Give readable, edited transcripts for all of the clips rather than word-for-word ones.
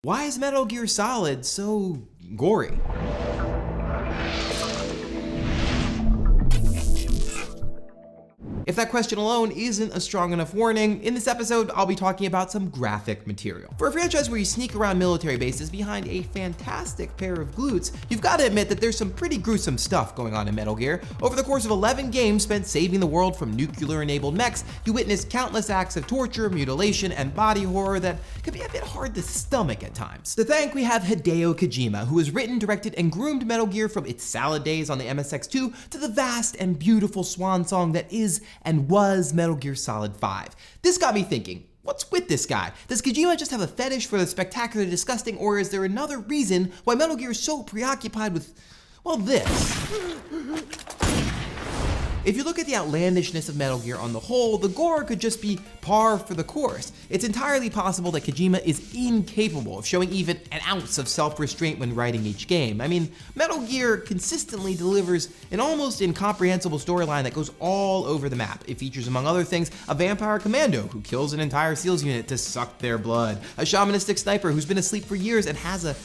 Why is Metal Gear Solid so gory? If that question alone isn't a strong enough warning, in this episode, I'll be talking about some graphic material. For a franchise where you sneak around military bases behind a fantastic pair of glutes, you've got to admit that there's some pretty gruesome stuff going on in Metal Gear. Over the course of 11 games spent saving the world from nuclear-enabled mechs, you witness countless acts of torture, mutilation, and body horror that can be a bit hard to stomach at times. To thank, we have Hideo Kojima, who has written, directed, and groomed Metal Gear from its salad days on the MSX2 to the vast and beautiful swan song that is and was Metal Gear Solid 5. This got me thinking, what's with this guy? Does Kojima just have a fetish for the spectacular disgusting, or is there another reason why Metal Gear is so preoccupied with, well, this? If you look at the outlandishness of Metal Gear on the whole, the gore could just be par for the course. It's entirely possible that Kojima is incapable of showing even an ounce of self-restraint when writing each game. I mean, Metal Gear consistently delivers an almost incomprehensible storyline that goes all over the map. It features, among other things, a vampire commando who kills an entire SEALs unit to suck their blood, a shamanistic sniper who's been asleep for years and has a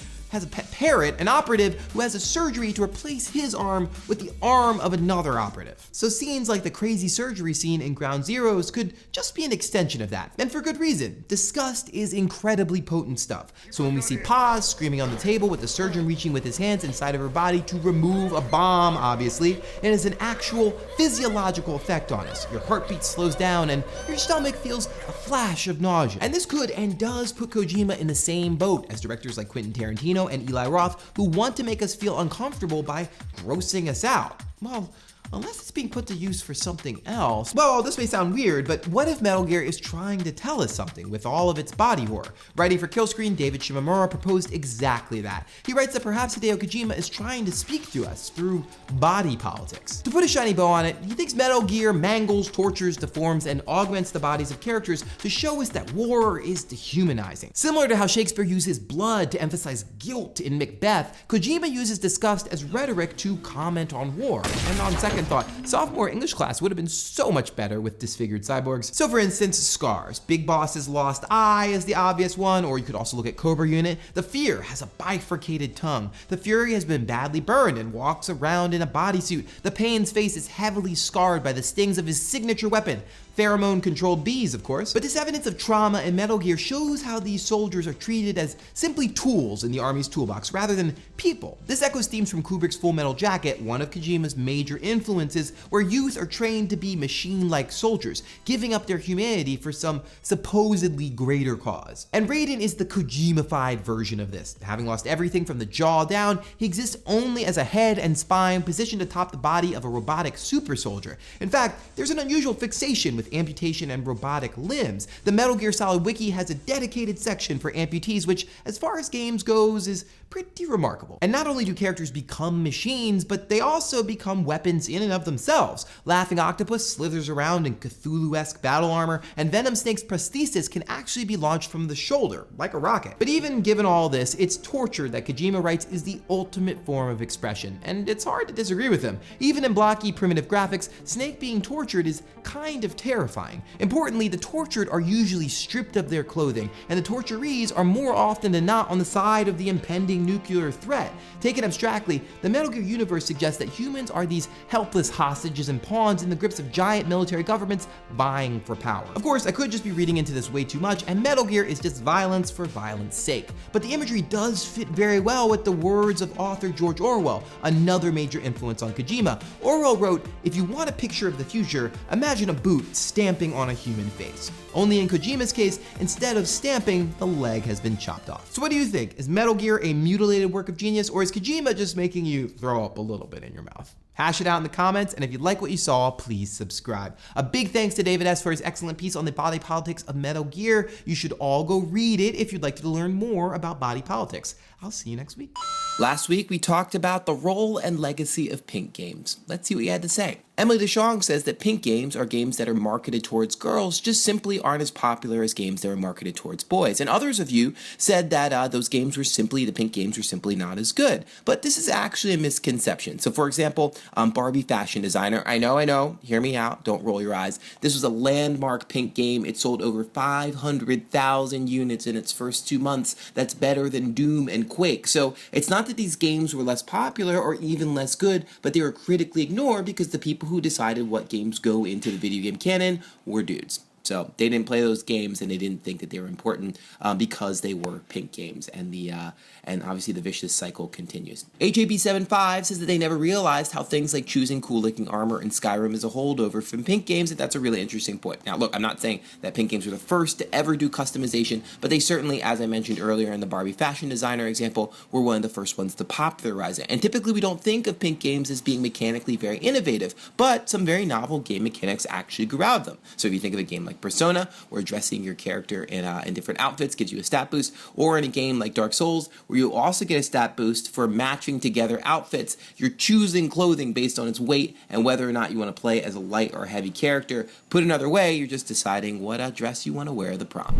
pet parrot, an operative who has a surgery to replace his arm with the arm of another operative. So scenes like the crazy surgery scene in Ground Zeroes could just be an extension of that, and for good reason. Disgust is incredibly potent stuff. So when we see Paz screaming on the table with the surgeon reaching with his hands inside of her body to remove a bomb, obviously, it has an actual physiological effect on us. Your heartbeat slows down and your stomach feels a flash of nausea. And this could and does put Kojima in the same boat as directors like Quentin Tarantino and Eli Roth, who want to make us feel uncomfortable by grossing us out. Well, unless it's being put to use for something else. Well, this may sound weird, but what if Metal Gear is trying to tell us something with all of its body horror? Writing for Killscreen, David Shimomura proposed exactly that. He writes that perhaps Hideo Kojima is trying to speak to us through body politics. To put a shiny bow on it, he thinks Metal Gear mangles, tortures, deforms, and augments the bodies of characters to show us that war is dehumanizing. Similar to how Shakespeare uses blood to emphasize guilt in Macbeth, Kojima uses disgust as rhetoric to comment on war. And on second thought, sophomore English class would have been so much better with disfigured cyborgs. So for instance, scars. Big Boss's lost eye is the obvious one, or you could also look at Cobra Unit. The Fear has a bifurcated tongue. The Fury has been badly burned and walks around in a bodysuit. The Pain's face is heavily scarred by the stings of his signature weapon. Pheromone-controlled bees, of course. But this evidence of trauma in Metal Gear shows how these soldiers are treated as simply tools in the army's toolbox rather than people. This echoes themes from Kubrick's Full Metal Jacket, one of Kojima's major influences, where youth are trained to be machine-like soldiers, giving up their humanity for some supposedly greater cause. And Raiden is the Kojima-fied version of this. Having lost everything from the jaw down, he exists only as a head and spine positioned atop the body of a robotic super soldier. In fact, there's an unusual fixation with amputation and robotic limbs. The Metal Gear Solid Wiki has a dedicated section for amputees, which, as far as games goes, is pretty remarkable. And not only do characters become machines, but they also become weapons in and of themselves. Laughing Octopus slithers around in Cthulhu-esque battle armor, and Venom Snake's prosthesis can actually be launched from the shoulder, like a rocket. But even given all this, it's torture that Kojima writes is the ultimate form of expression, and it's hard to disagree with him. Even in blocky, primitive graphics, Snake being tortured is kind of terrifying. Importantly, the tortured are usually stripped of their clothing, and the torturees are more often than not on the side of the impending nuclear threat. Taken abstractly, the Metal Gear universe suggests that humans are these helpless hostages and pawns in the grips of giant military governments vying for power. Of course, I could just be reading into this way too much, and Metal Gear is just violence for violence sake. But the imagery does fit very well with the words of author George Orwell, another major influence on Kojima. Orwell wrote, "If you want a picture of the future, imagine a boot stamping on a human face." Only in Kojima's case, instead of stamping, the leg has been chopped off. So what do you think? Is Metal Gear a mutilated work of genius, or is Kojima just making you throw up a little bit in your mouth? Hash it out in the comments, and if you like what you saw, please subscribe. A big thanks to David S. for his excellent piece on the body politics of Metal Gear. You should all go read it if you'd like to learn more about body politics. I'll see you next week. Last week, we talked about the role and legacy of Pink games. Let's see what you had to say. Emily DeShong says that pink games are games that are marketed towards girls, just simply aren't as popular as games that are marketed towards boys. And others of you said that the pink games were simply not as good. But this is actually a misconception. So for example, Barbie fashion designer, I know, hear me out, don't roll your eyes. This was a landmark pink game. It sold over 500,000 units in its first 2 months. That's better than Doom and Quake. So it's not that these games were less popular or even less good, but they were critically ignored because the people who decided what games go into the video game canon were dudes. So they didn't play those games, and they didn't think that they were important because they were pink games, and obviously the vicious cycle continues. HAB75 says that they never realized how things like choosing cool-looking armor in Skyrim is a holdover from pink games, and that's a really interesting point. Now look, I'm not saying that pink games were the first to ever do customization, but they certainly, as I mentioned earlier in the Barbie fashion designer example, were one of the first ones to popularize it. And typically we don't think of pink games as being mechanically very innovative, but some very novel game mechanics actually grew out of them. So if you think of a game like Persona, where dressing your character in different outfits gives you a stat boost, or in a game like Dark Souls, where you also get a stat boost for matching together outfits, you're choosing clothing based on its weight and whether or not you want to play as a light or a heavy character. Put another way, you're just deciding what dress you want to wear at the prom.